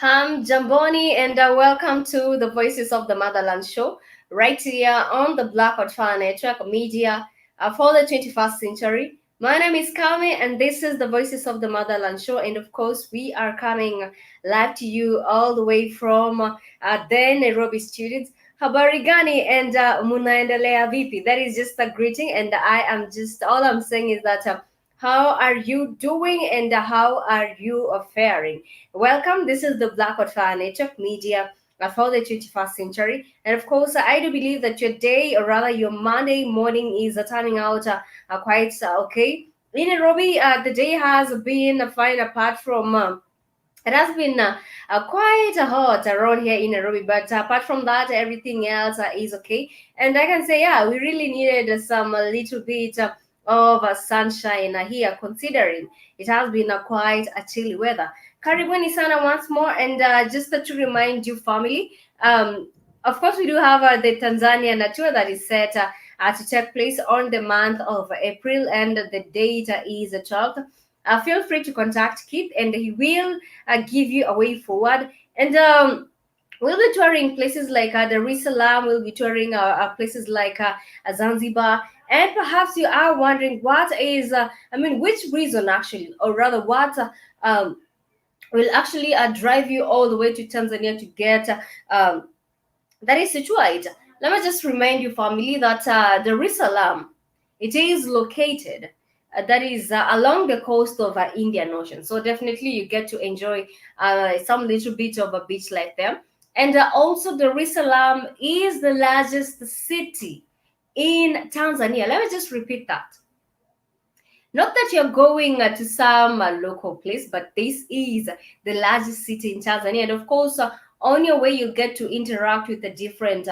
Jamboni, and welcome to the Voices of the Motherland show, right here on the Black Outfire Network Media for the 21st century. My name is Kame, and this is the Voices of the Motherland show, and of course, we are coming live to you all the way from the Nairobi students. Habari gani and munaendelea vipi? That is just a greeting, and I am just all I'm saying is that how are you doing and how are you faring? Welcome. This is the Black Outfire Network Media for the 21st century. And of course, I do believe that your day, or rather your Monday morning, is turning out quite okay. In Nairobi, the day has been fine apart from. It has been quite hot around here in Nairobi, but apart from that, everything else is okay. And I can say, yeah, we really needed some a little bit of sunshine here, considering it has been quite a chilly weather. Karibuni sana once more, and just to remind you, family, of course, we do have the Tanzania tour that is set to take place on the month of April, and the date is 12th. Feel free to contact Kit, and he will give you a way forward. And we'll be touring places like Dar es Salaam. We'll be touring places like Zanzibar. And perhaps you are wondering what is, which reason actually, or rather, what will actually drive you all the way to Tanzania to get that is situated. Let me just remind you, family, that Dar es Salaam, it is located that is along the coast of Indian Ocean. So definitely you get to enjoy some little bit of a beach life there. And also Dar es Salaam is the largest city in Tanzania. Let me just repeat that. Not that you're going to some local place, but this is the largest city in Tanzania. And of course, on your way, you get to interact with the different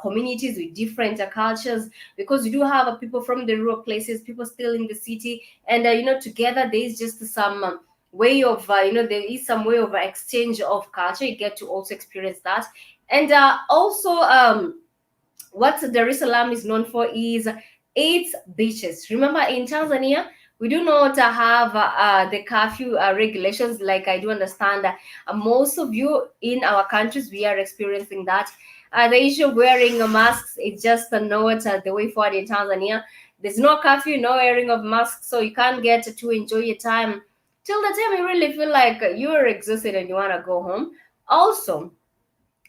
communities, with different cultures, because you do have people from the rural places, people still in the city. And, together there is just some way of, there is some way of exchange of culture. You get to also experience that. And also, what Dar es Salaam is known for is its beaches. Remember, in Tanzania, we do not have the curfew regulations. Like I do understand that most of you in our countries, we are experiencing that. The issue of wearing masks is just not the way forward in Tanzania. There's no curfew, no wearing of masks, so you can't get to enjoy your time till the time you really feel like you're exhausted and you want to go home. Also,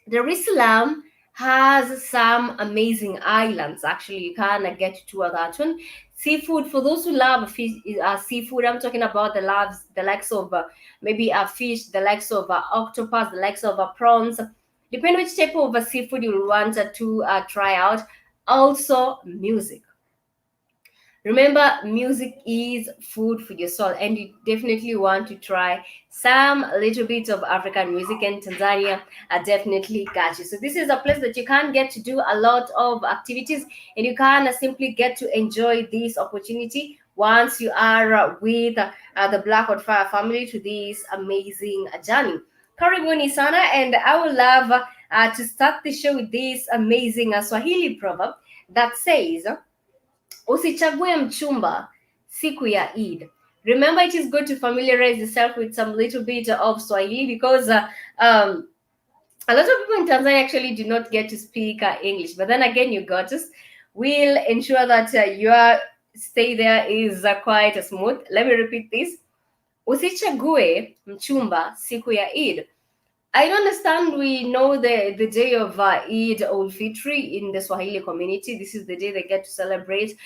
Dar es Salaam has some amazing islands. Actually, you can get to tour that one. Seafood, for those who love fish, seafood, I'm talking about the likes of maybe a fish, the likes of octopus, the likes of prawns. Depending which type of seafood you want to try out. Also, music. Remember, music is food for your soul, and you definitely want to try some little bit of African music, and Tanzania definitely got you. So this is a place that you can get to do a lot of activities, and you can simply get to enjoy this opportunity once you are with the Black Fire family to this amazing journey. Karibuni sana, and I would love to start the show with this amazing Swahili proverb that says, usichague mchumba siku ya Eid. Remember, it is good to familiarize yourself with some little bit of Swahili because a lot of people in Tanzania actually do not get to speak English. But then again, you got us. We'll ensure that your stay there is quite smooth. Let me repeat this. Usichague mchumba siku ya Eid. I understand we know the day of Eid ul-Fitri in the Swahili community. This is the day they get to celebrate.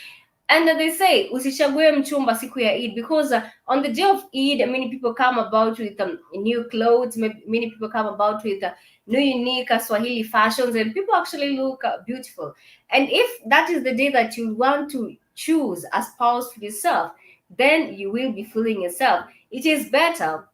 And they say, usichague mchumba siku ya Eid, because on the day of Eid, many people come about with new clothes. Many people come about with new unique Swahili fashions, and people actually look beautiful. And if that is the day that you want to choose a spouse for yourself, then you will be fooling yourself. It is better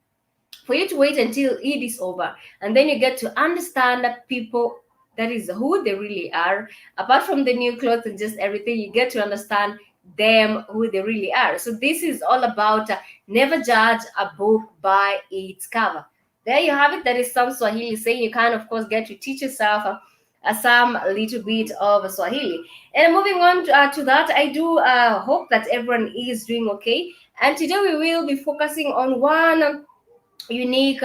for you to wait until Eid is over, and then you get to understand that people, that is who they really are. Apart from the new clothes and just everything, you get to understand them, who they really are. So this is all about never judge a book by its cover. There you have it. That is some Swahili saying. You can, of course, get to teach yourself some little bit of Swahili. And moving on to that, I do hope that everyone is doing okay. And today we will be focusing on one unique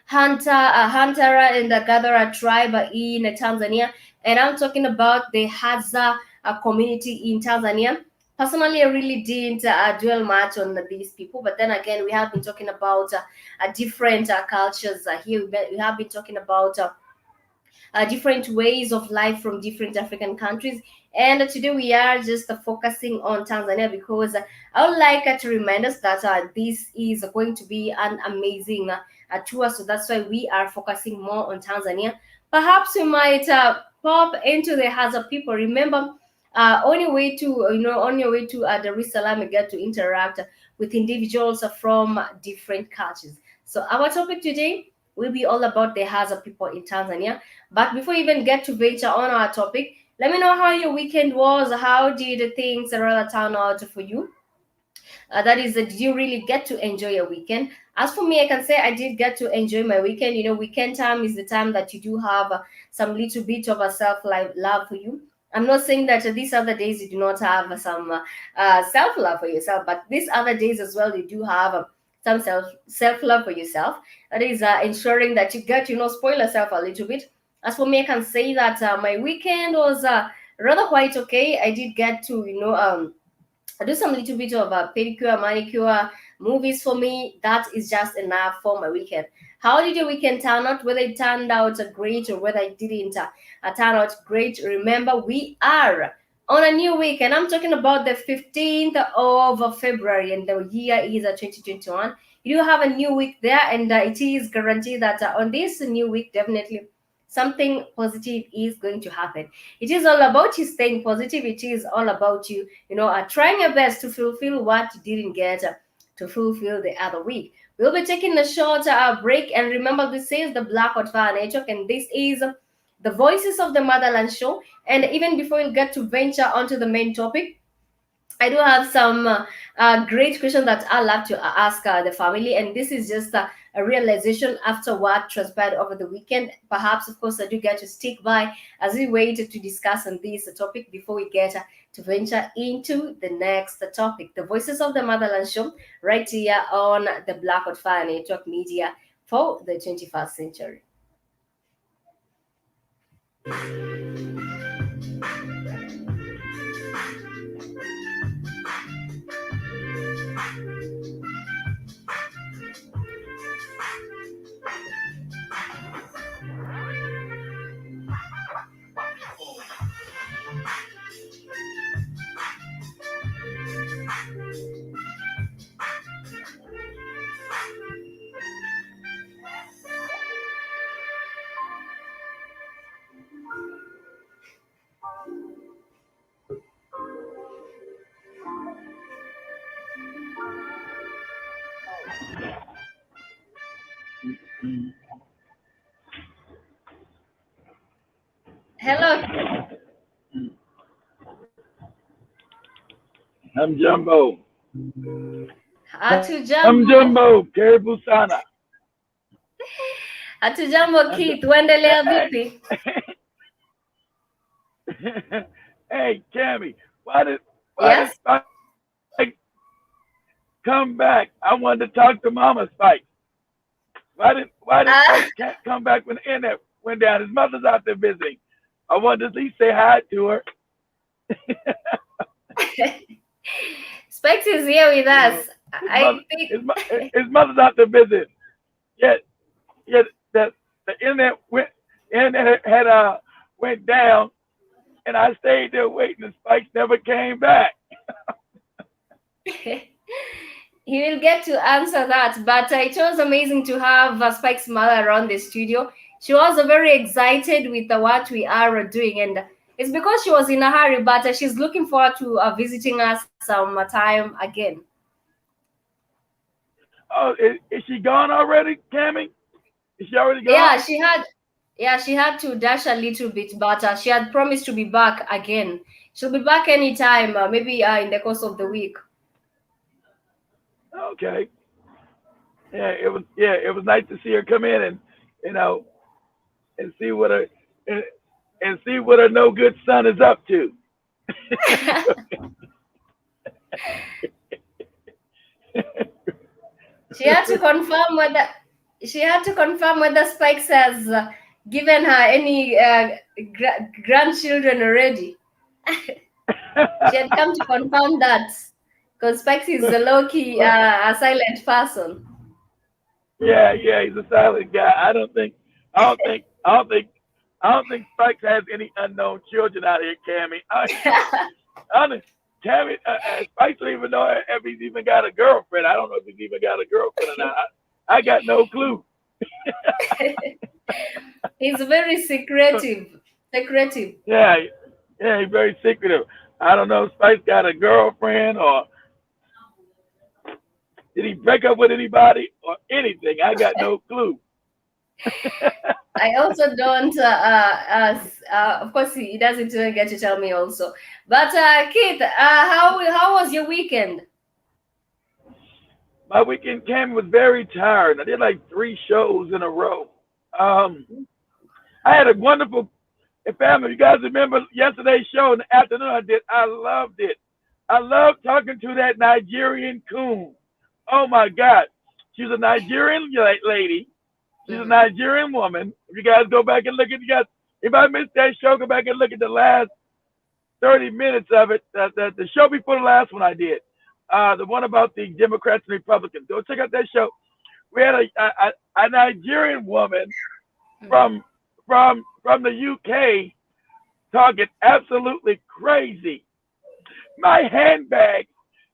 Huntara and the Gatherer tribe in Tanzania, and I'm talking about the Hadza community in Tanzania. Personally, I really didn't dwell much on these people, but then again, we have been talking about different cultures here. We have been talking about different ways of life from different African countries. And today we are just focusing on Tanzania because I would like to remind us that this is going to be an amazing tour. So that's why we are focusing more on Tanzania. Perhaps we might pop into the Hadza people. Remember, on your way to on your way to Dar es Salaam, you get to interact with individuals from different cultures. So our topic today will be all about the Hadza people in Tanzania. But before we even get to venture on our topic, let me know how your weekend was. How did things rather turn out for you? That is, did you really get to enjoy your weekend? As for me, I can say I did get to enjoy my weekend. Weekend time is the time that you do have some little bit of a self love for you. I'm not saying that these other days you do not have some self love for yourself, but these other days as well you do have some self love for yourself. That is ensuring that you get spoil yourself a little bit. As for me, I can say that my weekend was rather quite okay. I did get to I do some little bit of pedicure, manicure, movies for me. That is just enough for my weekend. How did your weekend turn out? Whether it turned out great or whether it didn't turn out great, remember we are on a new week, and I'm talking about the 15th of February, and the year is 2021. You do have a new week there, and it is guaranteed that on this new week, definitely something positive is going to happen. It is all about you staying positive. It is all about you trying your best to fulfill what you didn't get to fulfill the other week. We'll be taking a short break, and remember, this is the Black Hot Fire Network, and this is the Voices of the Motherland show. And even before we get to venture onto the main topic, I do have some great questions that I love to ask the family, and this is just a realization after what transpired over the weekend. Perhaps, of course, I do get to stick by as we wait to discuss on this topic before we get to venture into the next topic. The Voices of the Motherland show, right here on the Black Hot Fire Network Media for the 21st century. Hello. I'm Jumbo. Hatujambo. Karibu sana. Hatujambo Keith, uendelea vipi? Hey, Cammy, why did Yes. Spike come back? I wanted to talk to Mama Spike. Why did Uh, Spike can't come back when the internet went down? His mother's out there visiting. I wanted to at least say hi to her. Specs is here with You us. know, I think his mother's out there visiting. Yet yet the internet had went down, and I stayed there waiting, and Spike never came back. he will get to answer that. But it was amazing to have Spike's mother around the studio. She was very excited with what we are doing, and it's because she was in a hurry, but she's looking forward to visiting us some time again. Oh, is she gone already, Cammy? Is she already Yeah, gone? she had to dash a little bit, but she had promised to be back again. She'll be back anytime, maybe in the course of the week. Okay. It was nice to see her come in and you know and see what her and, and see what her no good son is up to. She had to confirm whether She had to confirm whether Spikes has given her any grandchildren already. She had come to confirm that because Spikes is a low key, a silent person. Yeah, yeah, he's a silent guy. I don't think, I don't think, I don't think Spikes has any unknown children out here, Cammy. I don't, Cammy, Spikes don't even know if he's even got a girlfriend. I don't know if he's even got a girlfriend or not. I got no clue. He's very secretive. Secretive. Yeah, yeah, he's very secretive. I don't know if Spikes got a girlfriend or did he break up with anybody or anything. I got no clue. I also don't. Of course, he doesn't even get to tell me also. But Keith, how was your weekend? My weekend came was very tired. I did like 3 shows in a row. Um, I had a wonderful family. You guys remember yesterday's show in the afternoon? I did. I loved it. I loved talking to that Nigerian coon. Oh my God, she's a Nigerian lady. She's a Mhm. Nigerian woman. If you guys go back and look at you guys, if I missed that show, go back and look at the last 30 minutes of it. The show before the last one I did, the one about the Democrats and Republicans. Go check out that show. We had a Nigerian woman Mhm. from from the UK talking absolutely crazy. My handbag,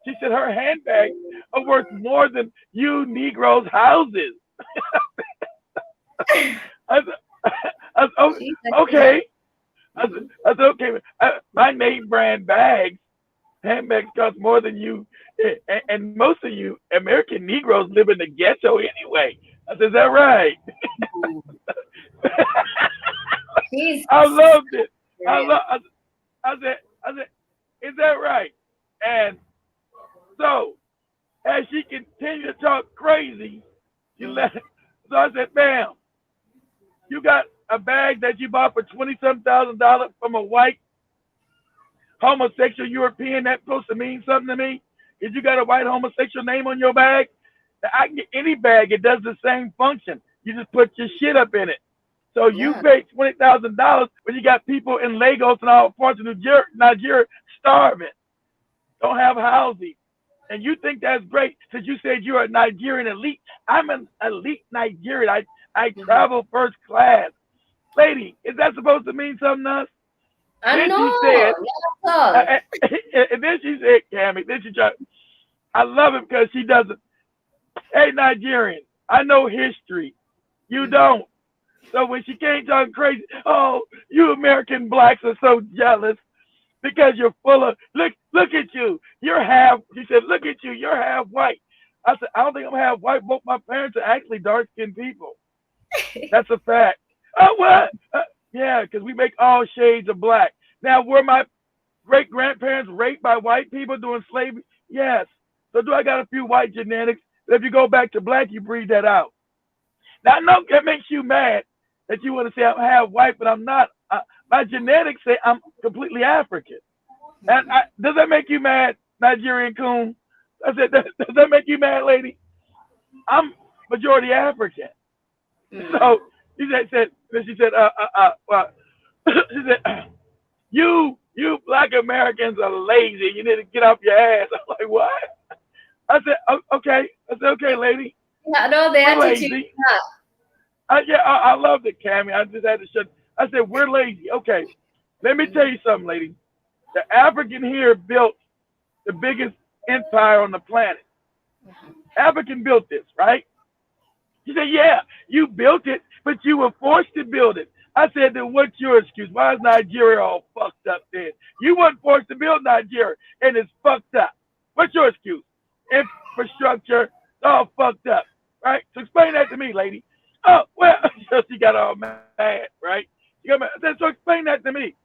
she said her handbags are worth more than you Negroes' houses. I said, I said, She's okay. Mhm. I said, okay. My name brand bags, handbags cost more than you, and most of you American Negroes live in the ghetto anyway. I said, is that right? She's I loved it. I serious. love. I said, is that right? And so as she continued to talk crazy, she Mhm. let. So I said, ma'am, you got a bag that you bought for 20-some thousand from a white homosexual European. That's supposed to mean something to me. If you got a white homosexual name on your bag, I can get any bag. It does the same function. You just put your shit up in it. So you Yeah. pay $20,000 when you got people in Lagos and all parts of Nigeria starving, don't have housing, and you think that's great because you said you're a Nigerian elite. I'm an elite Nigerian. I Mhm. travel first class. Lady, is that supposed to mean something to us? Then No, she said, not at all. and then she said, Cammy, then she tried. I love it because she doesn't. Hey, Nigerian, I know history. You Mhm. don't. So when she came talking crazy, oh, you American blacks are so jealous because you're full of look at you. You're half. She said, look at you. You're half white. I said, I don't think I'm half white. Both my parents are actually dark skinned people. That's a fact. Oh, what? Yeah, because we make all shades of black. Now, were my great grandparents raped by white people during slavery? Yes. So do I got a few white genetics? But if you go back to black, you breed that out. Now, I know that makes you mad that you want to say I'm half white, but I'm not. My genetics say I'm completely African. And Mhm. does that make you mad, Nigerian coon? I said, does that make you mad, lady? I'm majority African. Mhm. So she said, well, she said, you black Americans are lazy. You need to get off your ass. I'm like, what? I said, okay. I said, okay, lady, Yeah, no, the we're attitude. lazy. Yeah. Yeah, I loved it, Cammy. I just had to shut. I said, we're lazy. Okay, let me tell Mhm. you something, lady. The African here built the biggest empire on the planet. African built this, right? She said, yeah, you built it, but you were forced to build it. I said, then what's your excuse? Why is Nigeria all fucked up then? You weren't forced to build Nigeria, and it's fucked up. What's your excuse? Infrastructure, it's all fucked up, right? So explain that to me, lady. Oh, well, so she got all mad, right? She got mad. I said, so explain that to me.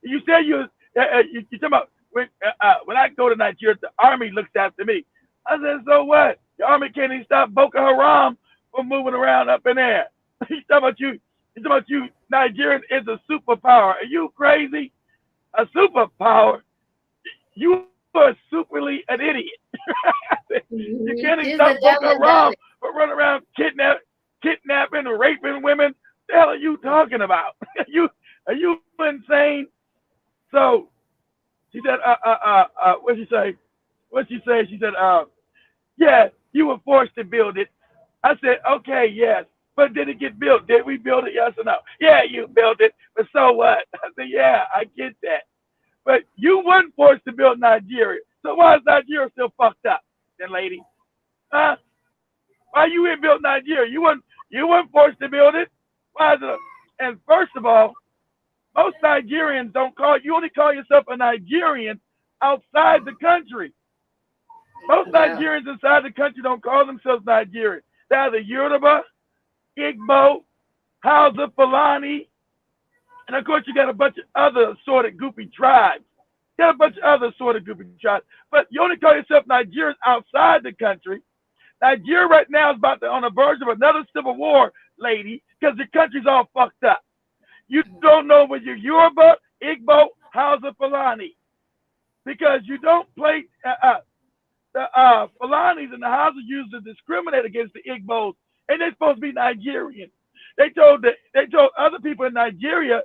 You said you talking about when I go to Nigeria, the army looks after me. I said, so what? The army can't even stop Boko Haram from moving around up in there. He's talking about you. He's talking about you. Nigerian is a superpower. Are you crazy? A superpower? You are superly an idiot. You can't even She's stop the Boko devil, Haram darling. but run around kidnapping. kidnapping and raping women. The hell are you talking about? Are you insane? So she said, what'd she say? What'd she say? She said, yeah, you were forced to build it. I said, okay, yes. But did it get built? Did we build it? Yes or no? Yeah, you built it. But so what? I said, yeah, I get that. But you weren't forced to build Nigeria. So why is Nigeria still fucked up, then lady? Huh? Why you ain't built Nigeria? You weren't forced to build it. Why is it? And first of all, most Nigerians don't call you only call yourself a Nigerian outside the country. Most Yeah. Nigerians inside the country don't call themselves Nigerian. They're either Yoruba, Igbo, Hausa, Fulani, and of course you got a bunch of other assorted goopy tribes. You got a bunch of other assorted goopy tribes. But you only call yourself Nigerians outside the country. Nigeria right now is on the verge of another civil war, lady, because the country's all fucked up. You don't know whether you're Yoruba, Igbo, Hausa, Fulani, because you don't play. The Fulanis and the Hadza used to discriminate against the Igbos, and they're supposed to be Nigerian. They told other people in Nigeria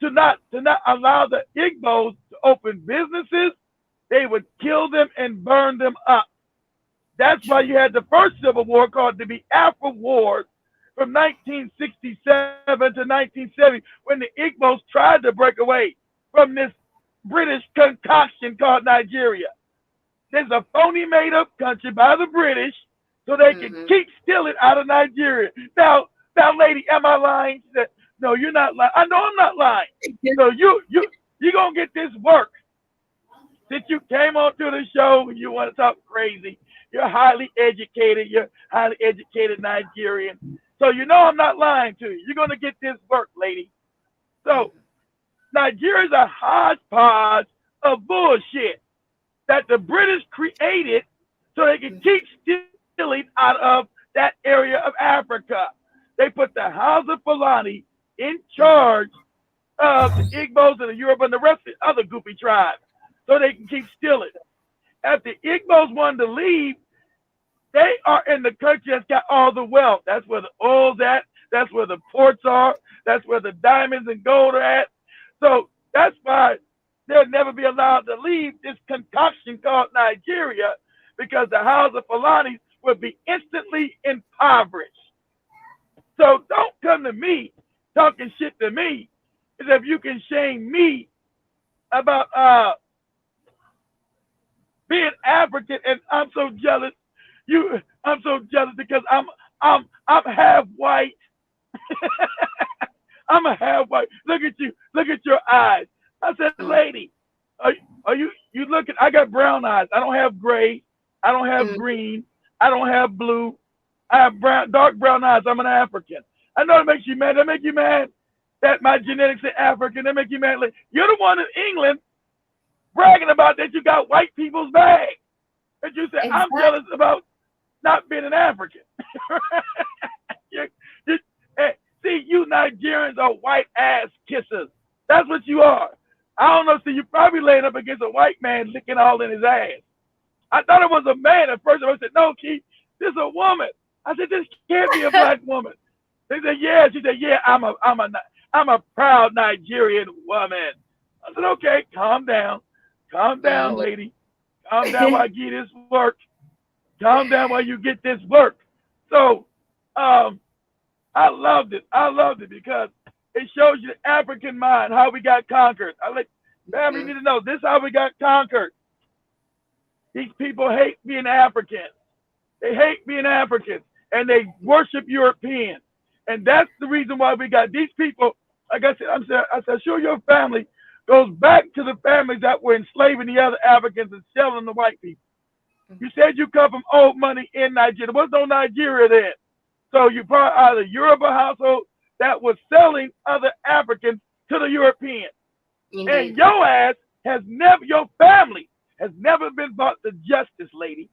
to not allow the Igbos to open businesses. They would kill them and burn them up. That's why you had the first Civil War called the Biafra Wars from 1967 to 1970 when the Igbos tried to break away from this British concoction called Nigeria. There's a phony made up country by the British so they can Mm-hmm. keep stealing out of Nigeria. Now, lady, am I lying? She said, no, you're not lying. I know I'm not lying. So you gonna get this work. Since you came onto the show and you want to talk crazy, you're highly educated Nigerian. So you know I'm not lying to you. You're gonna get this work, lady. So Nigeria's a hodgepodge of bullshit that the British created so they can keep stealing out of that area of Africa. They put the Hausa Fulani in charge of the Igbos and the Yoruba and the rest of the other goopy tribes so they can keep stealing. After the Igbos wanted to leave, they are in the country that's got all the wealth. That's where the oil's at. That's where the ports are. That's where the diamonds and gold are at. So that's why they'll never be allowed to leave this concoction called Nigeria because the Hausa Fulanis would be instantly impoverished. So don't come to me talking shit to me as if you can shame me about being African and I'm so jealous. I'm so jealous because I'm half white. I'm a half white. Look at you. Look at your eyes. I said, lady, are you looking? I got brown eyes. I don't have gray. I don't have Mm-hmm. green. I don't have blue. I have dark brown eyes. I'm an African. I know it makes you mad. That make you mad that my genetics are African. That make you mad. Like, you're the one in England bragging about that you got white people's bag. And you say, I'm Exactly. jealous about not being an African. you, you, hey, see, you Nigerians are white ass kissers. That's what you are. I don't know. See, you probably laying up against a white man licking all in his ass. I thought it was a man at first. I said, no, Keith, this is a woman. I said, this can't be a black woman. They said, yeah. She said, yeah, I'm a proud Nigerian woman. I said, okay, calm down, Mm-hmm. lady, calm down while I get this work. Calm down while you get this work. So, I loved it. I loved it because it shows you the African mind, how we got conquered. I like family need to know this is how we got conquered. These people hate being African. They hate being Africans and they worship Europeans. And that's the reason why we got these people. Like I said, sure your family goes back to the families that were enslaving the other Africans and selling the white people. You said you come from old money in Nigeria. There was no Nigeria then. So you probably either Yoruba household that was selling other Africans to the Europeans. And Indeed. your family has never been brought to justice, lady.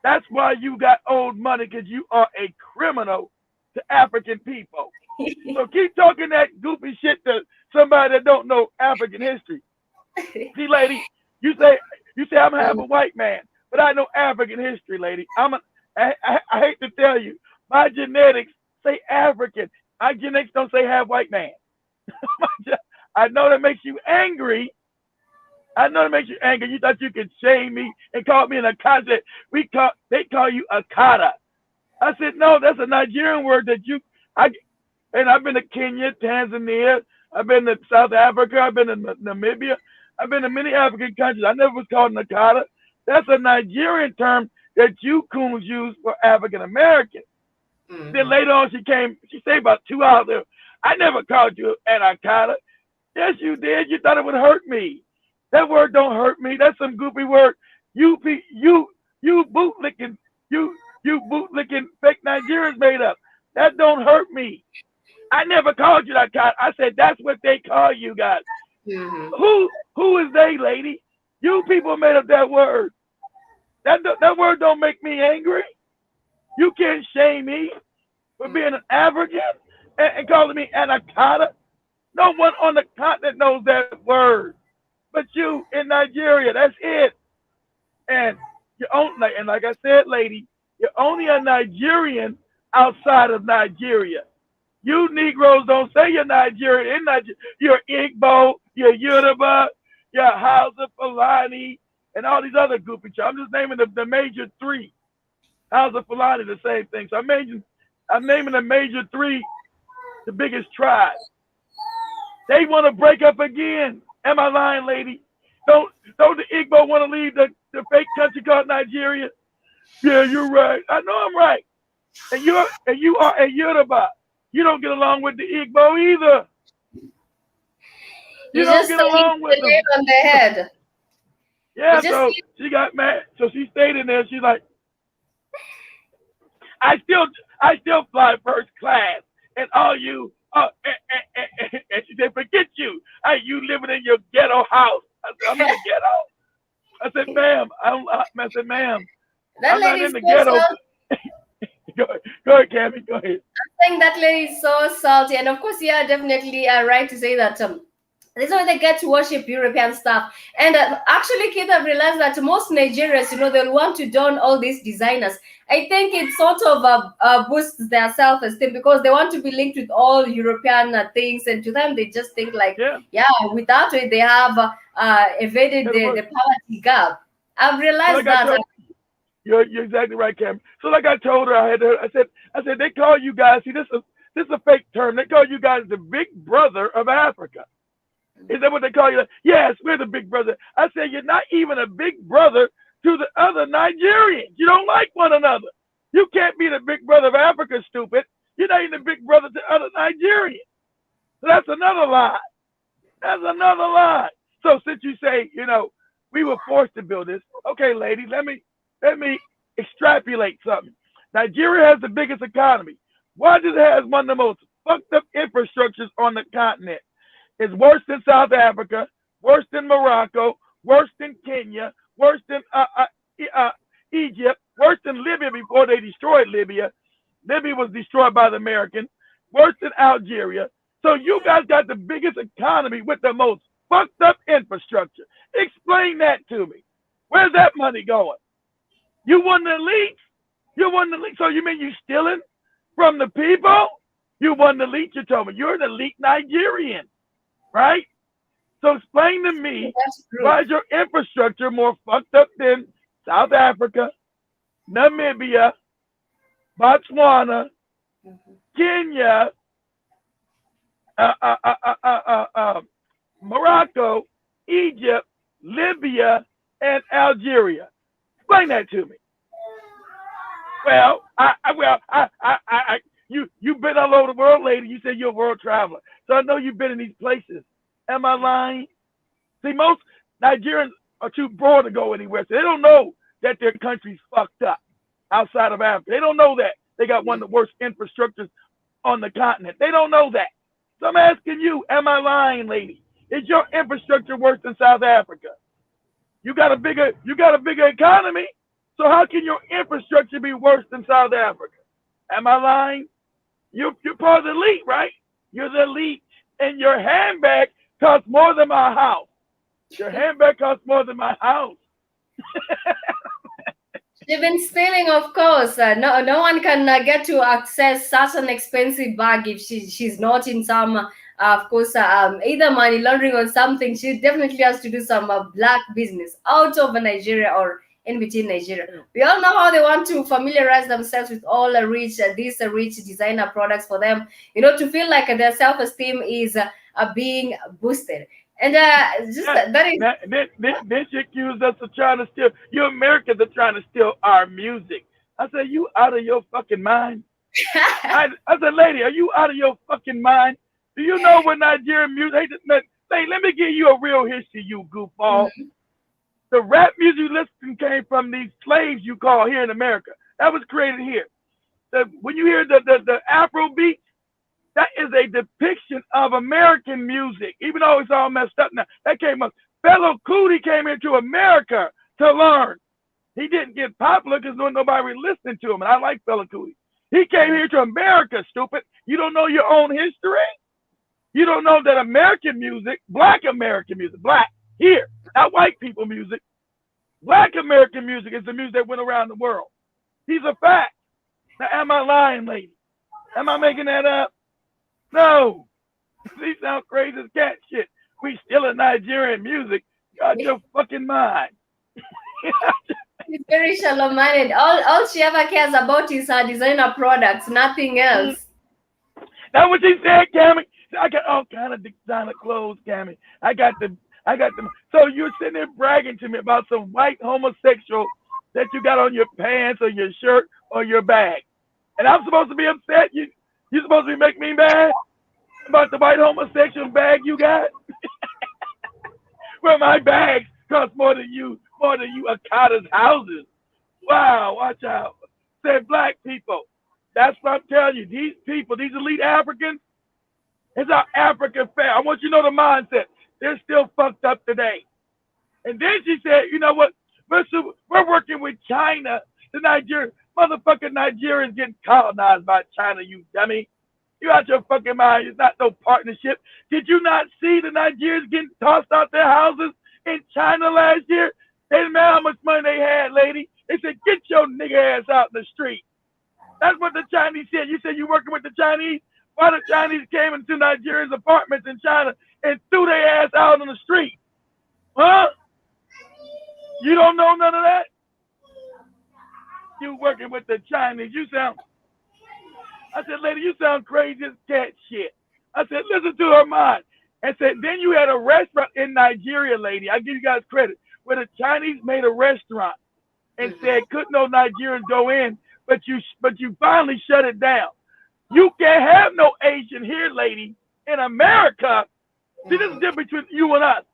That's why you got old money because you are a criminal to African people. So keep talking that goofy shit to somebody that don't know African history. See, lady, you say I'm half a white man, but I know African history, lady. I hate to tell you, My genetics say African. My genetics don't say half white man. I know that makes you angry. I know that makes you angry. You thought you could shame me and call me an Akata. They call you Akata. I said, no, that's a Nigerian word that and I've been to Kenya, Tanzania, I've been to South Africa, I've been to Namibia, I've been to many African countries. I never was called an Akata. That's a Nigerian term that you coons use for African Americans. Then Mm-hmm. later on, she stayed about 2 hours there. I never called you an Akata. Yes, you did. You thought it would hurt me. That word don't hurt me. That's some goofy word. You bootlicking, you you bootlicking fake Nigerians made up. That don't hurt me. I never called you that kind. I said that's what they call you guys. Mm-hmm. Who is they, lady? You people made up that word. That word don't make me angry. You can't shame me for being an African and calling me Anakata. No one on the continent knows that word, but you in Nigeria. That's it. And and like I said, lady, you're only a Nigerian outside of Nigeria. You Negroes don't say you're Nigerian. In Nigeria, you're Igbo, you're Yoruba, you're Hausa, Fulani, and all these other goofy. I'm just naming the major three. Hausa, Fulani, the same thing. So I'm naming the major three, the biggest tribe. They want to break up again. Am I lying, lady? Don't the Igbo want to leave the fake country called Nigeria? Yeah, you're right. I know I'm right. And you are a Yoruba. You don't get along with the Igbo either. You You don't just get hit along the with nail them. on the head. You Yeah, just so hit. she got mad. So she stayed in there. She's like, I still I still fly first class, and all you and she said, forget you. You living in your ghetto house. I said, I'm in the ghetto. I said, ma'am, I said, ma'am, That I'm not lady in is the so ghetto. salty. Go ahead, Cammy, go ahead. I think that lady is so salty, and of course, you are definitely right to say that. This is why they get to worship European stuff. And actually, Kid, I've realized that most Nigerians, they'll want to don all these designers. I think it sort of boosts their self-esteem because they want to be linked with all European things. And to them, they just think like, Yeah, yeah, without it, they have evaded it'll the work. poverty gap. I've So realized like I that. told you're exactly right, Cam. So like I told her, I said they call you guys. See, this is a fake term. They call you guys the Big Brother of Africa. Is that what they call you? Yes, we're the Big Brother. I said you're not even a Big Brother to the other Nigerians. You don't like one another. You can't be the Big Brother of Africa, stupid. You're not even the Big Brother to other Nigerians. So that's another lie. That's another lie. So since you say, we were forced to build this, okay, lady, let me extrapolate something. Nigeria has the biggest economy. Why does it have one of the most fucked up infrastructures on the continent? It's worse than South Africa, worse than Morocco, worse than Kenya, worse than Egypt, worse than Libya before they destroyed Libya. Libya was destroyed by the Americans, worse than Algeria. So you guys got the biggest economy with the most fucked up infrastructure. Explain that to me. Where's that money going? You won the league. You won the league. So you mean you stealing from the people? You won the league. You told me you're an elite Nigerian, right? So explain to me That's why true. is your infrastructure more fucked up than South Africa, Namibia, Botswana, Mhm. Kenya, uh, uh, uh, uh, uh, uh, uh, Morocco, Egypt, Libya, and Algeria? Explain that to me. Well, you've been all over the world, lady. You said you're a world traveler, so I know you've been in these places. Am I lying? See, most Nigerians are too broad to go anywhere, so they don't know that their country's fucked up outside of Africa. They don't know that they got one of the worst infrastructures on the continent. They don't know that. So I'm asking you, am I lying, lady? Is your infrastructure worse than South Africa? You got a bigger economy. So how can your infrastructure be worse than South Africa? Am I lying? You're part of the elite, right? You're the elite, and your handbag costs more than my house. Your handbag costs more than my house. They've been stealing, of course. No one can get to access such an expensive bag if she's not in some, of course, either money laundering or something. She definitely has to do some black business out of Nigeria or in between Nigeria. We all know how they want to familiarize themselves with all these rich designer products for them, to feel like their self-esteem is being boosted. And just Yeah. that is. Then she accused us of trying to steal. You Americans are trying to steal our music. I said, you out of your fucking mind? I said, lady, are you out of your fucking mind? Do you know what Nigerian music? Hey, let me give you a real history, you goofball. Mhm. The rap music you listen came from these slaves you call here in America. That was created here. When you hear the Afro beat, that is a depiction of American music, even though it's all messed up now. That came up. Fellow Cootie came into America to learn. He didn't get popular because nobody was listening to him, and I like Fellow Cootie. He came here to America, stupid. You don't know your own history? You don't know that American music, black American music, black, here, not white people music, black American music is the music that went around the world. These are facts. Now, am I lying, lady? Am I making that up? No. These sound crazy as cat shit. We still in Nigerian music. You out your fucking mind. She's very shallow-minded. All she ever cares about is her designer products, nothing else. That's what she said, Cammy. I got all kind of designer clothes, Cammy. I got them. So you're sitting there bragging to me about some white homosexual that you got on your pants or your shirt or your bag. And I'm supposed to be upset? You supposed to be making me mad about the white homosexual bag you got? Well, my bags cost more than you Akata's houses. Wow, watch out. Said black people. That's what I'm telling you. These people, these elite Africans, it's our African fair. I want you to know the mindset. They're still fucked up today. And then she said, you know what? We're working with China. The motherfucking Nigerians getting colonized by China, you dummy. You out your fucking mind. It's not no partnership. Did you not see the Nigerians getting tossed out their houses in China last year? They didn't matter how much money they had, lady. They said, get your nigga ass out in the street. That's what the Chinese said. You said you working with the Chinese? Why the Chinese came into Nigerians' apartments in China and threw their ass out on the street? Huh? You don't know none of that? You working with the Chinese. I said, lady, you sound crazy as cat shit. I said, listen to her mind. And said, then you had a restaurant in Nigeria, lady. I give you guys credit, where the Chinese made a restaurant and said, couldn't no Nigerians go in, but you finally shut it down. You can't have no Asian here, lady, in America. See, this is the difference between you and us.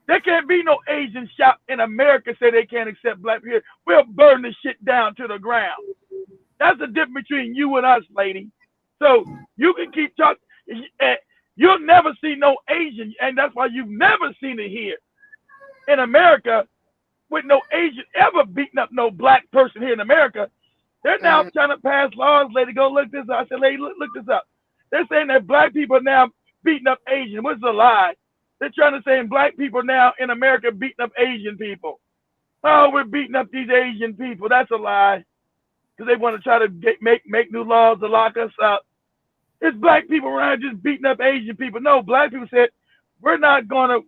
There can't be no Asian shop in America say they can't accept black people here. We'll burn the shit down to the ground. That's the difference between you and us, lady. So you can keep talking. You'll never see no Asian, and that's why you've never seen it here in America with no Asian ever beating up no black person here in America. They're now trying to pass laws, lady. Go look this up. I said, lady, look this up. They're saying that black people are now beating up Asian, which is a lie. They're trying to say black people now in America beating up Asian people. Oh, we're beating up these Asian people. That's a lie. Because they want to try to make new laws to lock us up. It's black people around just beating up Asian people. No, black people said we're not gonna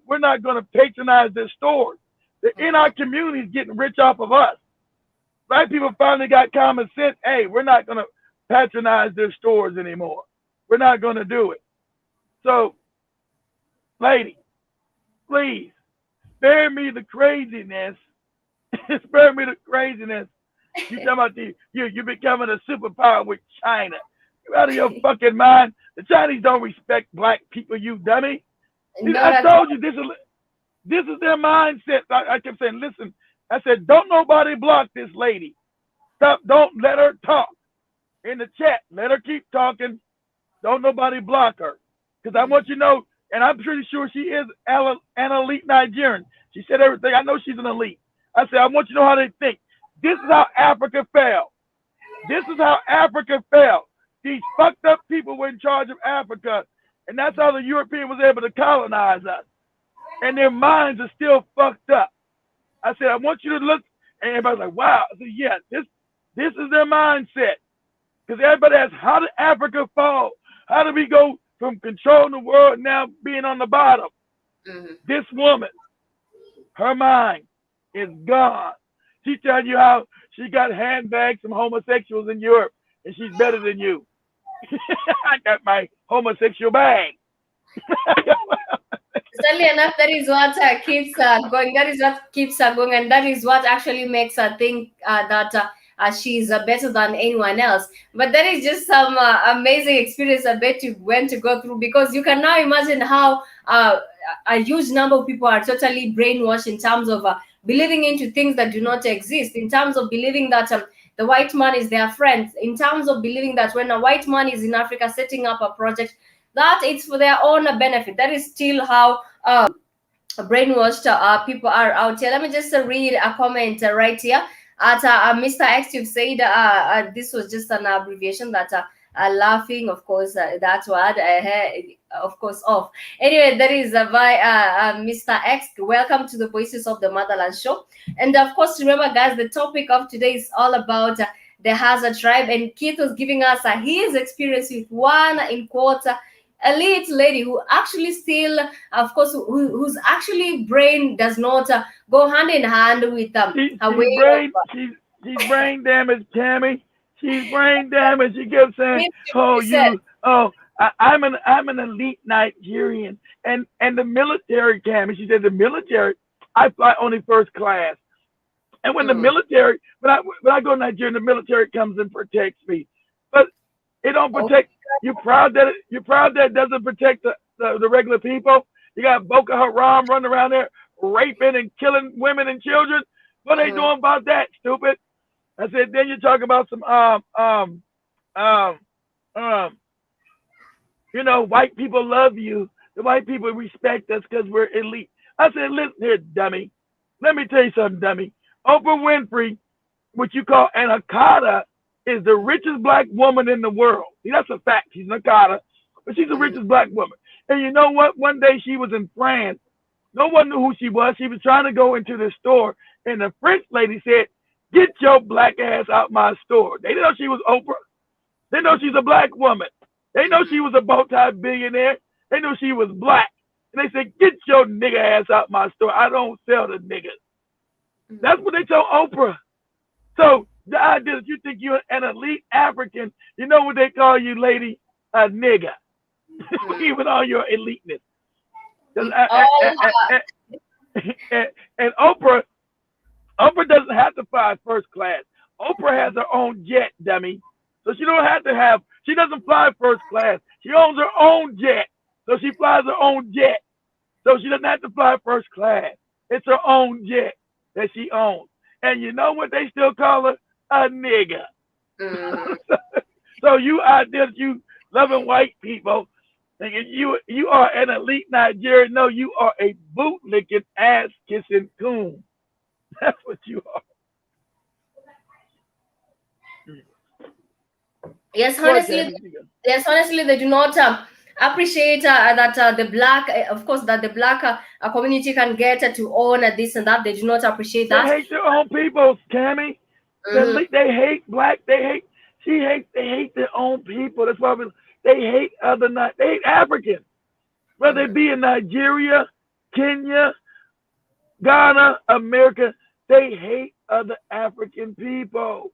patronize their stores. They're in our communities getting rich off of us. Black people finally got common sense. Hey, we're not gonna patronize their stores anymore. We're not gonna do it. So, lady, please spare me the craziness. Spare me the craziness. You talking about you becoming a superpower with China. You out of your fucking mind. The Chinese don't respect black people, you dummy. I told you this is their mindset. I kept saying, listen, I said, don't nobody block this lady. Stop, don't let her talk. In the chat, let her keep talking. Don't nobody block her. Because I want you to know, and I'm pretty sure she is an elite Nigerian. She said everything. I know she's an elite. I said, I want you to know how they think. This is how Africa fell. This is how Africa fell. These fucked up people were in charge of Africa, and that's how the European was able to colonize us. And their minds are still fucked up. I said, I want you to look And everybody's like, wow. I said, yeah, this is their mindset. Because everybody asks, how did Africa fall? How did we go from controlling the world now being on the bottom? Mhm. This woman, her mind is gone. She telling you how she got handbags from homosexuals in Europe and she's better than you. I got my homosexual bag. Sadly enough, that is what keeps going. That is what keeps her going, and that is what actually makes her think that she's better than anyone else. But that is just some amazing experience I bet you went to go through, because you can now imagine how a huge number of people are totally brainwashed in terms of believing into things that do not exist, in terms of believing that the white man is their friend, in terms of believing that when a white man is in Africa setting up a project, that it's for their own benefit. That is still how brainwashed people are out here. Let me just read a comment right here. At Mr. X, you've said this was just an abbreviation that laughing, of course, that word, of course, off. Anyway, that is by Mr. X. Welcome to the Voices of the Motherland show. And of course, remember, guys, the topic of today is all about the Hadza tribe. And Keith was giving us his experience with one, in quotes, elite lady who actually still, of course, whose actually brain does not go hand in hand with her way of She's brain damaged, Tammy. She's brain damaged. She kept saying, "Oh, 50%. I'm an elite Nigerian," and the military, Tammy. She said the military. I fly only first class, and when the Mm. military, when I go to Nigeria, the military comes and protects me, but it don't Oh, protect. You're proud that it doesn't protect the regular people. You got Boko Haram running around there raping and killing women and children. What are they mhm. doing about that, stupid? I said, then you talk about some um um white people love you. The white people respect us because we're elite. I said, listen here, dummy. Let me tell you something, dummy. Oprah Winfrey, what you call an Akata, is the richest black woman in the world. See, that's a fact. She's an Akata, but she's the Mhm. richest black woman. And you know what? One day she was in France. No one knew who she was. She was trying to go into the store, and the French lady said, "Get your black ass out my store." They didn't know she was Oprah. They know she's a black woman. They know she was a multi-billionaire. They knew she was black. And they said, "Get your nigga ass out my store. I don't sell the niggas." That's what they told Oprah. So the idea that you think you're an elite African, you know what they call you, lady? A nigga. Mhm. Even all your eliteness. With all And Oprah doesn't have to fly first class. Oprah has her own jet, dummy. So she don't have to have. She doesn't fly first class. She owns her own jet, so she flies her own jet. So she doesn't have to fly first class. It's her own jet that she owns. And you know what they still call her? A nigga. mhm. So you out there, you loving white people, thinking you are an elite Nigerian. No, you are a bootlicking, ass kissing coon. That's what you are. Yes, Go ahead, honestly, Tammy. they do not appreciate that the black, of course, that the black community can get to own this and that. They do not appreciate They that. hate their own people, Tammy. Hmm. They hate black. They hate their own people. That's why they hate they hate Africans. Whether it Hmm. be in Nigeria, Kenya, Ghana, America, they hate other African people.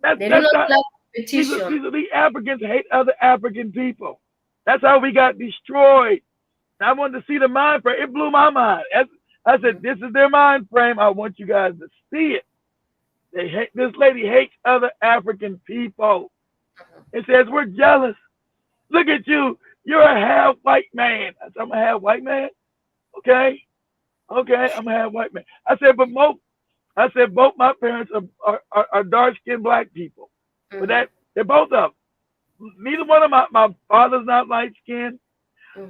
They do That's not not love competition. these Africans hate other African people. That's how we got destroyed. I wanted to see the mind frame. It blew my mind. I said, Mhm. this is their mind frame. I want you guys to see it. They hate this lady hates other African people. It says we're jealous. Look at you. You're a half white man. I said, I'm a half white man. Okay. Okay, I'm a half white man. I said both my parents are dark skinned black people. But Mhm. they're both of them. Neither one of my father's not light skinned.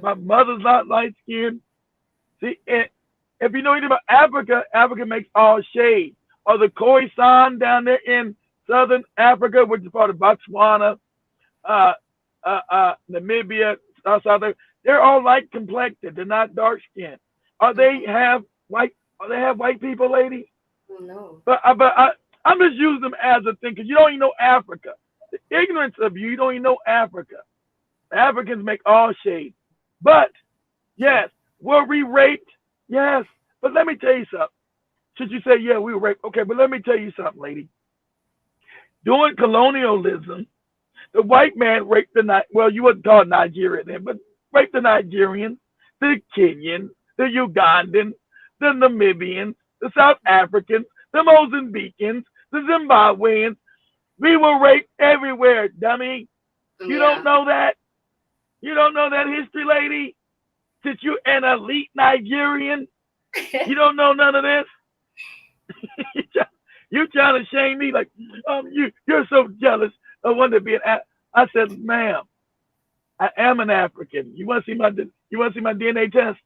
My Mhm. mother's not light skinned. See, if you know anything about Africa, Africa makes all shades. Or the Khoisan down there in southern Africa, which is part of Botswana, uh, Namibia, South Africa, they're all light complected. They're not dark skinned. Are they Mhm. have white? Are they have white people, lady? No. I'm just using them as a thing because you don't even know Africa. The ignorance of you don't even know Africa. Africans make all shades. But yes, were we raped? Yes. But let me tell you something. Should you say, yeah, we were raped? Okay, but let me tell you something, lady. During colonialism, the white man raped well, you wouldn't call it Nigeria then, but raped the Nigerians, the Kenyans, the Ugandans, the Namibians, the South Africans, the Mozambicans, the Zimbabweans. We were raped everywhere, dummy. You don't Yeah. know that? You don't know that history, lady? Since you're an elite Nigerian, you don't know none of this? You trying to shame me like you're so jealous of wanting to be I said, ma'am, I am an African. You want to see my DNA test?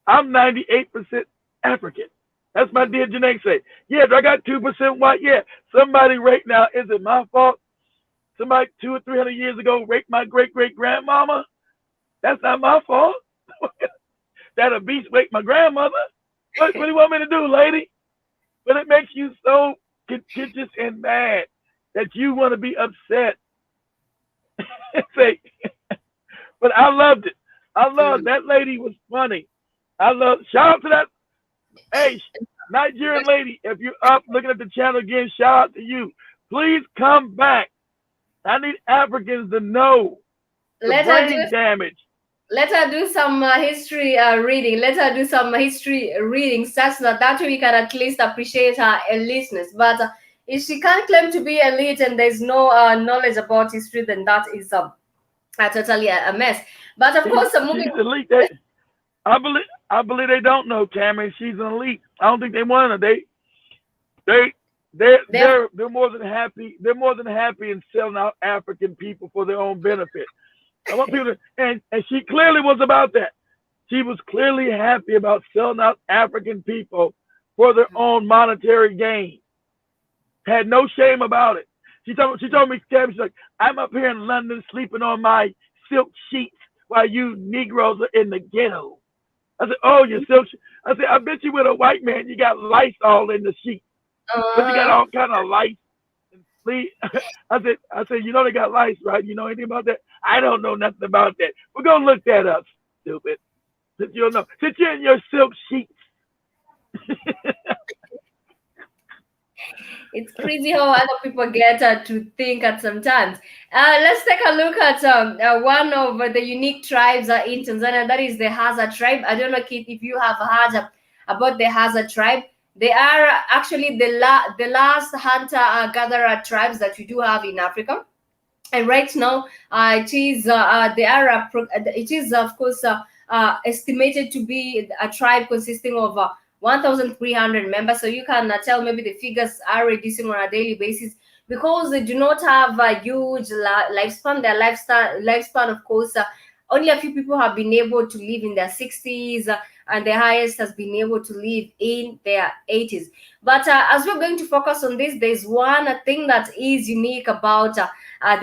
I'm 98% African. That's my Mm. DNA say. Yeah, do I got 2% white? Yeah. Somebody right now, is it my fault? Somebody 200 or 300 years ago raped my great great grandmama? That's not my fault. That a beast raped my grandmother? What do you want me to do, lady? But it makes you so contentious and mad that you want to be upset. Say, but I loved it. I loved Mm. that lady was funny. I love shout out to that hey Nigerian lady. If you're up looking at the channel again, shout out to you. Please come back. I need Africans to know the Let her do brain damage. let her do some history reading. Let her do some history reading, such that way we can at least appreciate her eliteness. But if she can't claim to be elite and there's no knowledge about history, then that is totally a mess. But of She's course, moving. she's elite. I believe they don't know Cameron. She's an elite. I don't think they want her. They they're They're they're they're more than happy. They're more than happy in selling out African people for their own benefit. I want people to, and she clearly was about that. She was clearly happy about selling out African people for their own monetary gain. Had no shame about it. She told me, Kevin, she's like, I'm up here in London sleeping on my silk sheets while you Negroes are in the ghetto. I said, oh, you silk sheets. I said, I bet you with a white man you got lice all in the sheet. But you got uh, all kind of lice and sleep. I said, you know they got lice, right? You know anything about that? I don't know nothing about that. We're gonna look that up, stupid. Since you don't know. Since you're in your silk sheets. it's crazy how other people get to think at sometimes. Let's take a look at one of the unique tribes in Tanzania. That is the Hadza tribe. I don't know, Kit, if you have heard about the Hadza tribe. They are actually the last hunter gatherer tribes that we do have in Africa. And right now, it is they are it is of course estimated to be a tribe consisting of 1,300 members. So you can tell maybe the figures are reducing on a daily basis because they do not have a huge lifespan. Their lifespan, of course, only a few people have been able to live in their 60s, and the highest has been able to live in their 80s. But as we're going to focus on this, there's one thing that is unique about the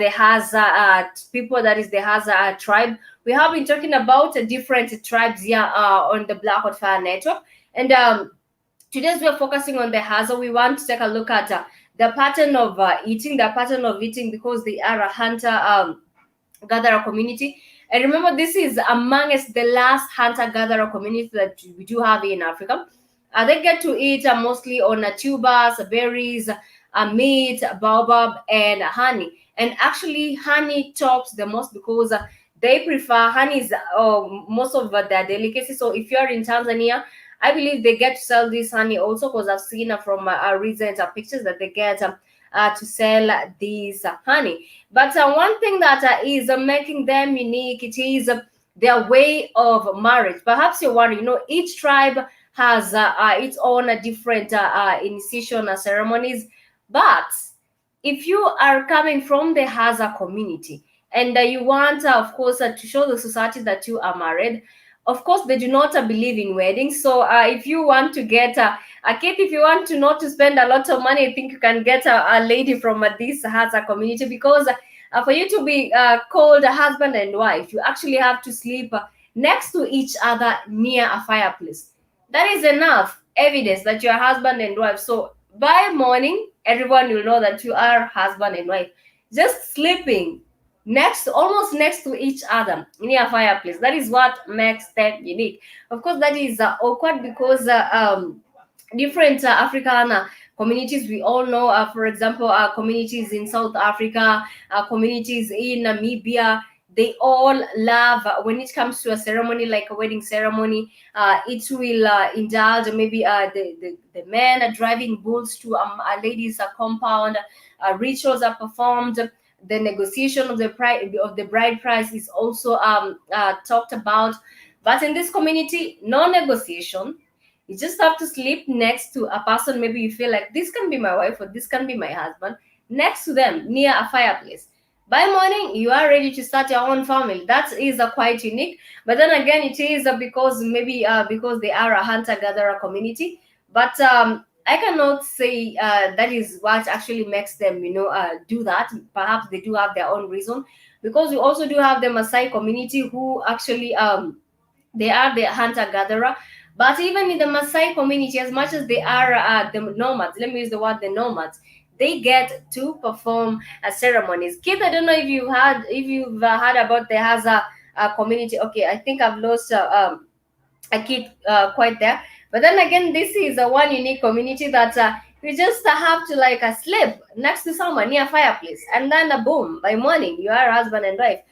Hadza people, that is the Hadza tribe. We have been talking about different tribes here on the Black Hot Fire Network. And today, as we're focusing on the Hadza, we want to take a look at the pattern of eating, because they are a hunter gatherer community. And remember, this is amongst the last hunter gatherer community that we do have in Africa. They get to eat mostly on tubers, berries, meat, baobab, and honey. And actually, honey tops the most because they prefer honey is most of their delicacy. So if you're in Tanzania, I believe they get to sell this honey also, because I've seen from recent pictures that they get to sell this honey. But one thing that is making them unique, it is their way of marriage. Perhaps you're wondering, each tribe has its own different initiation ceremonies. But if you are coming from the Hadza community and you want, of course, to show the society that you are married, of course, they do not believe in weddings. So if you want to get a kid, if you want to not to spend a lot of money, I think you can get a lady from this Hadza community, because for you to be called a husband and wife, you actually have to sleep next to each other near a fireplace. That is enough. evidence that you are husband and wife. So by morning, everyone will know that you are husband and wife. Just sleeping next, almost next to each other near a fireplace. That is what makes them unique. Of course, that is awkward because different African communities we all know. For example, communities in South Africa, communities in Namibia. They all love when it comes to a ceremony like a wedding ceremony. It will indulge maybe the men are driving bulls to a lady's compound. Rituals are performed. The negotiation of the bride price is also talked about. But in this community, no negotiation. You just have to sleep next to a person. Maybe you feel like this can be my wife or this can be my husband, next to them near a fireplace. By morning, you are ready to start your own family. That is quite unique. But then again, it is because maybe because they are a hunter gatherer community. But I cannot say that is what actually makes them, do that. Perhaps they do have their own reason, because we also do have the Maasai community who actually they are the hunter gatherer. But even in the Maasai community, as much as they are the nomads, let me use the word the nomads, they get to perform ceremonies. Kid, I don't know if you've heard about the Hadza community. Okay, I think I've lost a kid quite there. But then again, this is a one unique community that you just have to like sleep next to someone near a fireplace, and then boom, by morning you are husband and wife.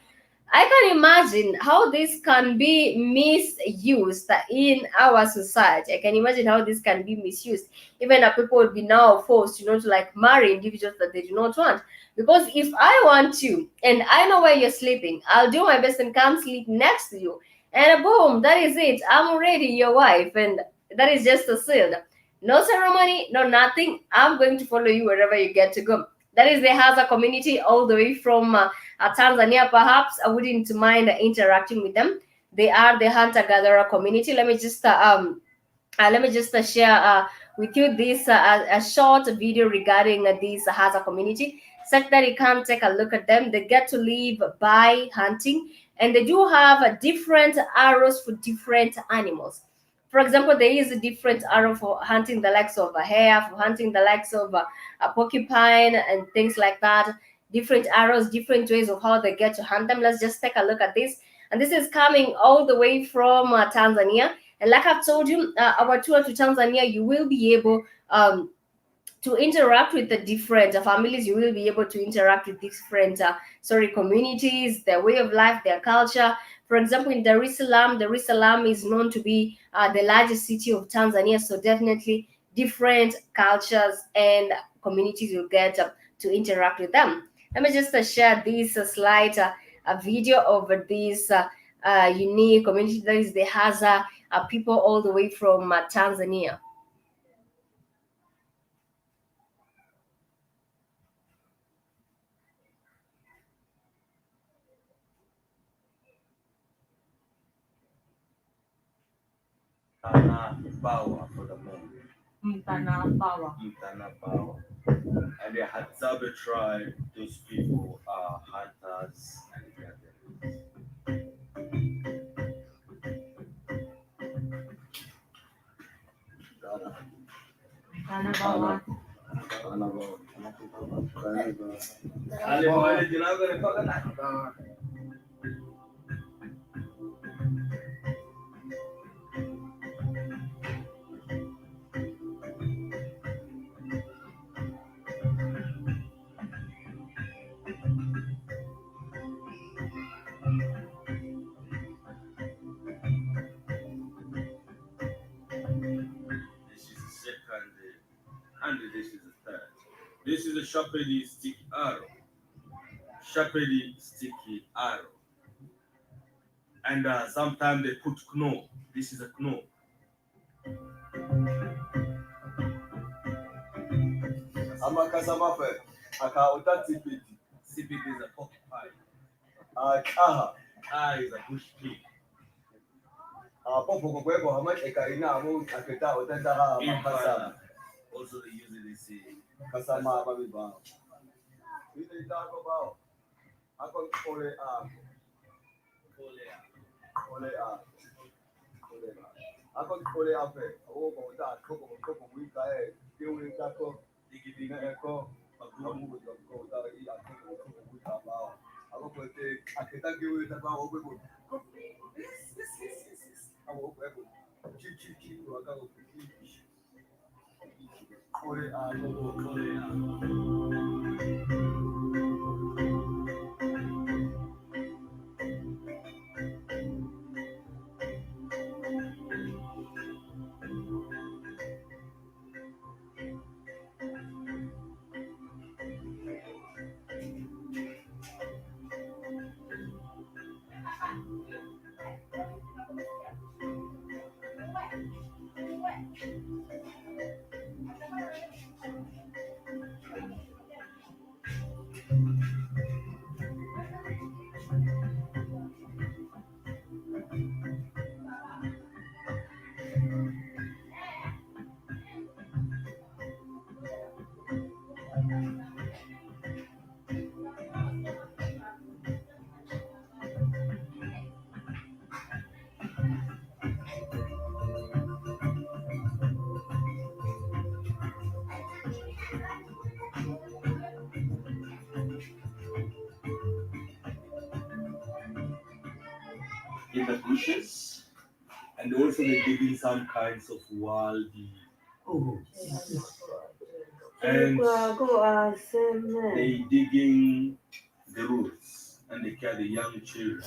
I can imagine how this can be misused in our society. I can imagine how this can be misused. Even people would be now forced, to like marry individuals that they do not want. Because if I want you and I know where you're sleeping, I'll do my best and come sleep next to you. And boom, that is it. I'm already your wife, and that is just a seal. No ceremony, no nothing. I'm going to follow you wherever you get to go. That is the Hadza community, all the way from Tanzania. Perhaps I wouldn't mind interacting with them. They are the hunter gatherer community. Let me just share with you this a short video regarding this Hadza community, such that you can take a look at them. They get to live by hunting, and they do have different arrows for different animals. For example, there is a different arrow for hunting the likes of a hare, for hunting the likes of a porcupine, and things like that. Different arrows, different ways of how they get to hunt them. Let's just take a look at this. And this is coming all the way from Tanzania. And like I've told you, our tour to Tanzania, you will be able to interact with the different families. You will be able to interact with different communities, their way of life, their culture. For example, in Dar es Salaam is known to be the largest city of Tanzania. So definitely different cultures and communities will get to interact with them. Let me just share this slide, a video of this unique community that is the Hadza people all the way from Tanzania. Power for the men. Mtana power. Mtana power. And the Hadzabe tribe, those people are hunters and gatherers. Mtana power. Mtana power. Ale wale jinago ne pagana. This is the second, and this is the third. This is a sharply sticky arrow. Sharply sticky arrow. And sometimes they put kno. This is a kno. Amakasamafe. Akauta tipiti. Tipiti is a porcupine. Kaha. Kaha is a bush pig. Popo kweko hamat ekaina amu aketa otenda ha makasa. Also they usually say kasama babiba. We they talk about akon ole a ole a ole a ole a. Ako kole ape, o ko da ko wika ke wika ko digidinga eko amu ko da I ako wika ba. Ako ko te aketa ke wika ba o ko. Ako ko eko. Chi ko aga ko kole a kole a. In the bushes, and also they're digging some kinds of wildy. Oh, and they digging the roots and they carry the young children.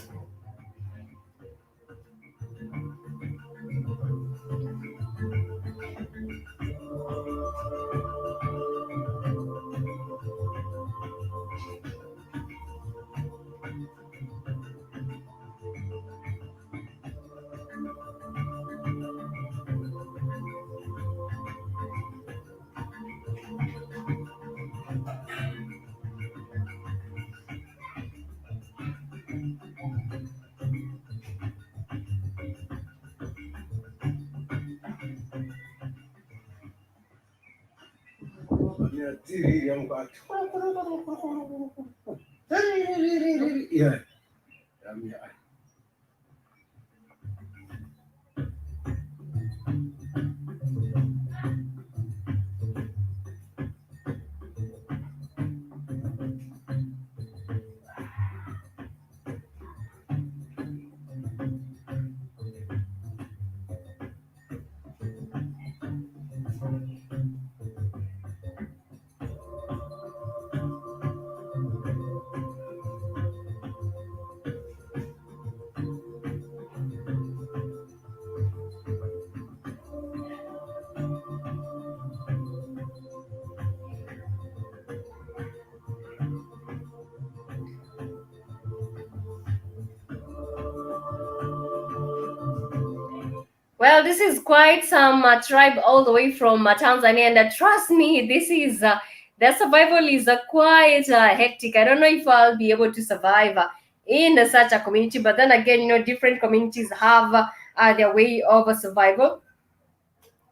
Yeah. Well, this is quite some tribe all the way from Tanzania, and trust me, this is their survival is quite hectic. I don't know if I'll be able to survive in such a community, but then again, different communities have their way of survival.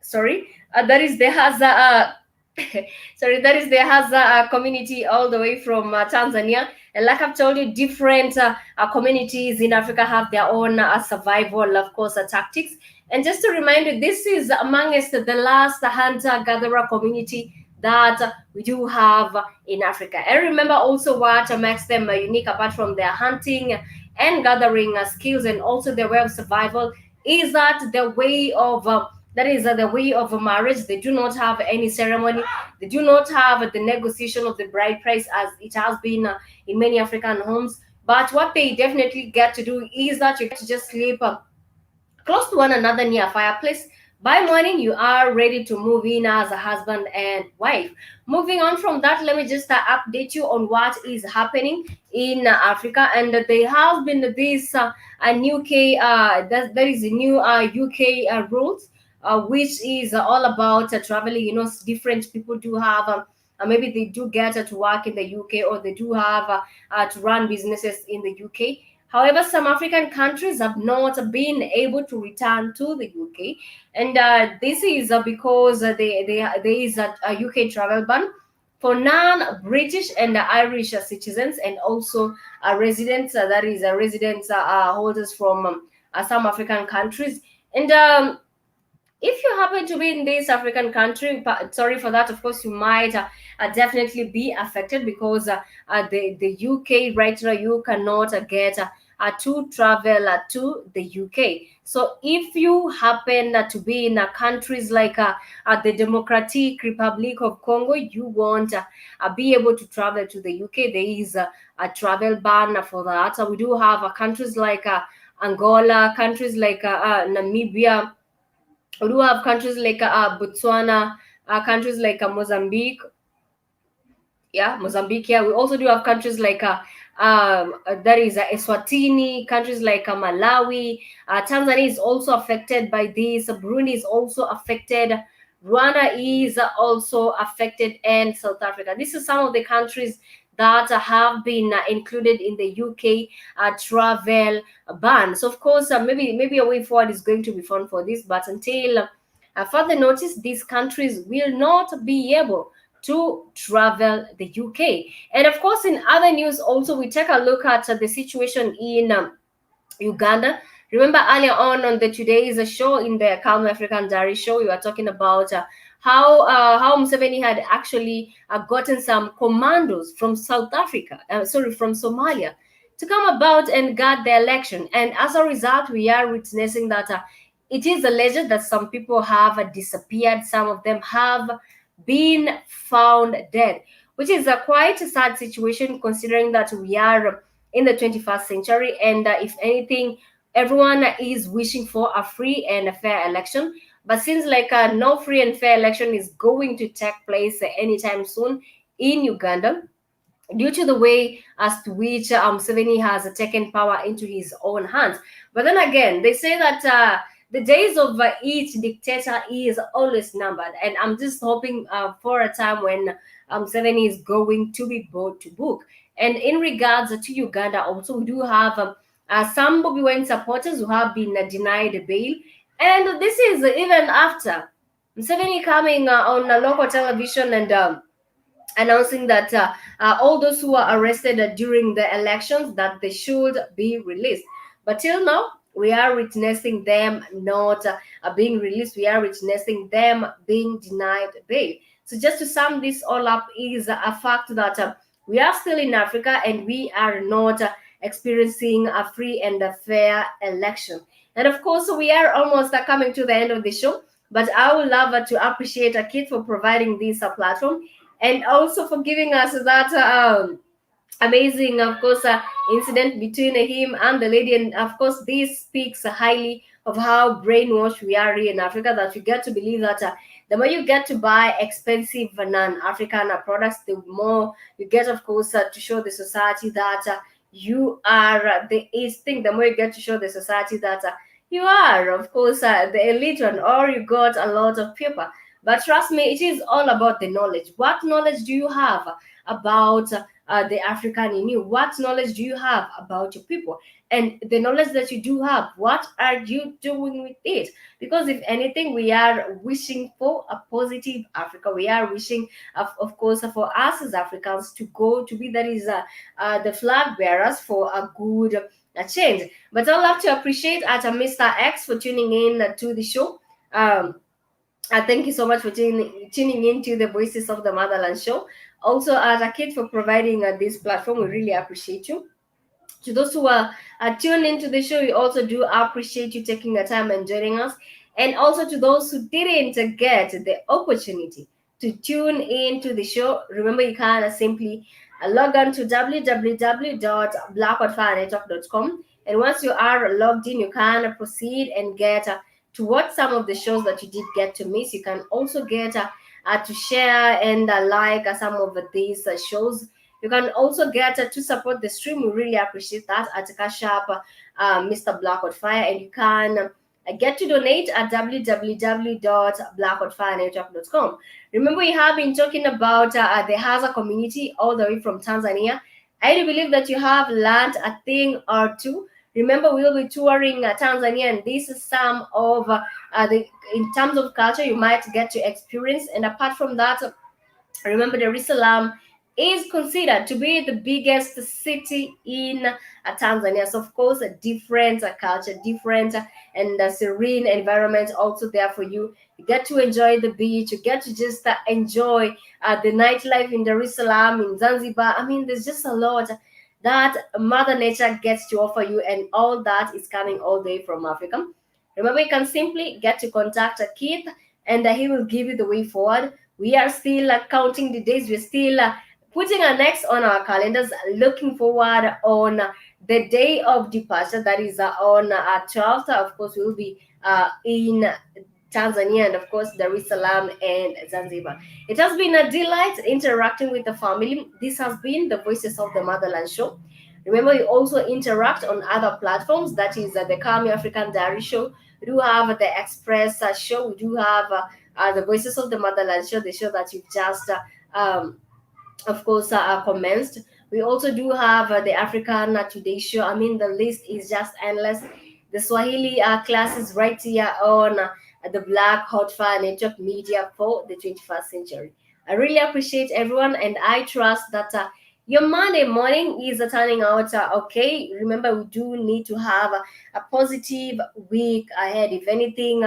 Sorry, that is the Hadza. Sorry, that is the Hadza community all the way from Tanzania. And like I've told you, different communities in Africa have their own survival, of course, tactics. And just to remind you, this is amongst the last hunter-gatherer community that we do have in Africa. And remember also what makes them unique, apart from their hunting and gathering skills and also their way of survival, is that the way of that is the way of marriage. They do not have any ceremony. They do not have the negotiation of the bride price as it has been in many African homes. But what they definitely get to do is that you get to just sleep close to one another near a fireplace. By morning, you are ready to move in as a husband and wife. Moving on from that, let me just update you on what is happening in Africa. And there has been this a new K, there is a new UK rules, which is all about traveling. Different people do have. Maybe they do get to work in the UK, or they do have to run businesses in the UK. However, some African countries have not been able to return to the UK, and this is because there is a UK travel ban for non-British and Irish citizens, and also residents, that is residents holders from some African countries. And if you happen to be in this African country, sorry for that, of course, you might definitely be affected, because the UK right now, you cannot get to travel to the UK. So if you happen to be in countries like the Democratic Republic of Congo, you won't be able to travel to the UK. There is a travel ban for that. We do have countries like Angola, countries like Namibia. We do have countries like Botswana, countries like Mozambique. Yeah, Mozambique. Yeah, we also do have countries like there is Eswatini, countries like Malawi. Tanzania is also affected by this. Burundi is also affected. Rwanda is also affected, and South Africa. This is some of the countries that have been included in the UK travel ban. So of course, maybe a way forward is going to be found for this, but until further notice, these countries will not be able to travel the UK. And of course, in other news, also we take a look at the situation in Uganda. Remember earlier on the today's show, in the Calm African Diary show, we were talking about how Museveni had actually gotten some commandos from South Africa, from Somalia, to come about and guard the election. And as a result, we are witnessing that it is alleged that some people have disappeared. Some of them have been found dead, which is a quite sad situation, considering that we are in the 21st century, and if anything, everyone is wishing for a free and a fair election. But since like no free and fair election is going to take place anytime soon in Uganda, due to the way as to which Museveni has taken power into his own hands. But then again, they say that the days of each dictator is always numbered, and I'm just hoping for a time when Museveni is going to be brought to book. And in regards to Uganda, also we do have some Bobby Wine supporters who have been denied bail, and this is even after Museveni coming on local television and announcing that all those who were arrested during the elections, that they should be released. But till now, we are witnessing them not being released. We are witnessing them being denied bail. So just to sum this all up, is a fact that we are still in Africa, and we are not experiencing a free and a fair election. And of course, we are almost coming to the end of the show. But I would love to appreciate a kid for providing this platform, and also for giving us that amazing, of course, incident between him and the lady. And of course, this speaks highly of how brainwashed we are here in Africa, that you get to believe that the more you get to buy expensive non-African products, the more you get, of course, to show the society that you are the East thing. The more you get to show the society that you are, of course, the elite one, or you got a lot of people. But trust me, it is all about the knowledge. What knowledge do you have about the African in you? What knowledge do you have about your people? And the knowledge that you do have, what are you doing with it? Because if anything, we are wishing for a positive Africa. We are wishing, of course, for us as Africans to go to be, that is the flag bearers for a good change. But I'd love to appreciate at Mr. X for tuning in to the show. Thank you so much for tuning in to the Voices of the Motherland show. Also, as a kid, for providing this platform, we really appreciate you. To those who are tuned into the show, we also do appreciate you taking the time and joining us. And also to those who didn't get the opportunity to tune into the show, remember you can simply log on to www.blackoutfirenetwork.com. And once you are logged in, you can proceed and get to watch some of the shows that you did get to miss. You can also get to share and like some of these shows. You can also get to support the stream. We really appreciate that at Cash App, Mr. Blackout Fire, and you can get to donate at www.blackoutfirenetwork.com. Remember, we have been talking about the Hadza community all the way from Tanzania. I do believe that you have learned a thing or two. Remember, we'll be touring Tanzania, and this is some of the, in terms of culture, you might get to experience. And apart from that, remember, Dar es Salaam is considered to be the biggest city in Tanzania. So, of course, a different culture, different and serene environment also there for you. You get to enjoy the beach, you get to just enjoy the nightlife in Dar es Salaam, in Zanzibar. I mean, there's just a lot that Mother Nature gets to offer you, and all that is coming all the way from Africa. Remember, you can simply get to contact Keith, and he will give you the way forward. We are still counting the days. We're still putting our necks on our calendars, looking forward on the day of departure. That is on 12th. Of course, we'll be in Tanzania, and of course Dar es Salaam and Zanzibar. It has been a delight interacting with the family. This has been the Voices of the Motherland show. Remember, you also interact on other platforms. That is the Calm African Diary show. We do have the Express show. We do have the Voices of the Motherland show, the show that you've just of course commenced. We also do have the African Today show. I mean, the list is just endless. The Swahili classes right here on the Black Hot Fire Network Media for the 21st century. I really appreciate everyone, and I trust that your Monday morning is turning out okay. Remember, we do need to have a positive week ahead. If anything,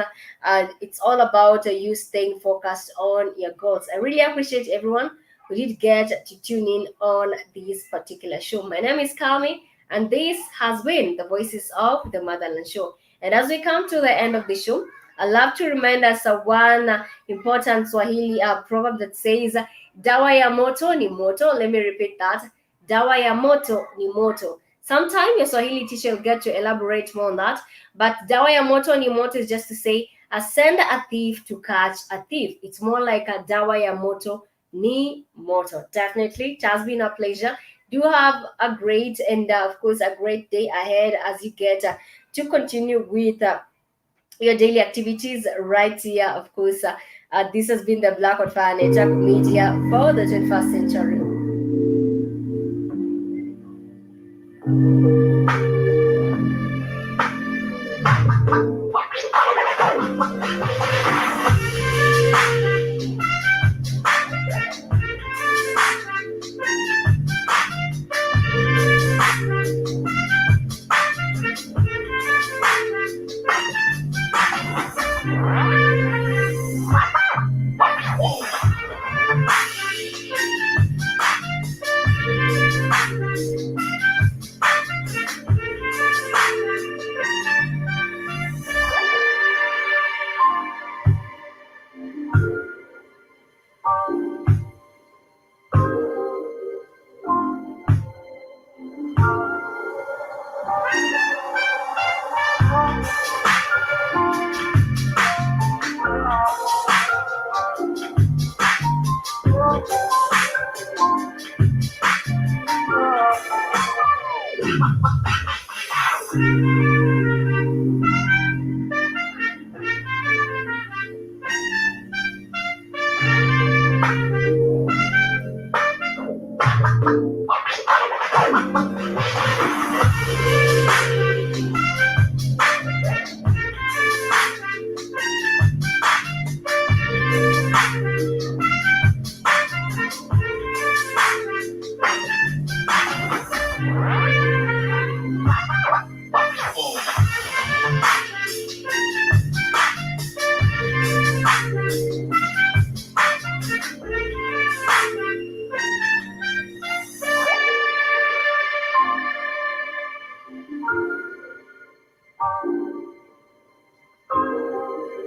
it's all about you staying focused on your goals. I really appreciate everyone who did get to tune in on this particular show. My name is Kami, and this has been the Voices of the Motherland Show. And as we come to the end of the show, I love to remind us of one important Swahili proverb that says, "Dawa ya moto ni moto." Let me repeat that. Dawa ya moto ni moto. Sometime your Swahili teacher will get to elaborate more on that. But dawa ya moto ni moto is just to say, send a thief to catch a thief. It's more like a dawa ya moto ni moto. Definitely, it has been a pleasure. Do have a great and of course a great day ahead as you get to continue with your daily activities right here. Of course, this has been the Black Hot Fire Network Media for the 21st century.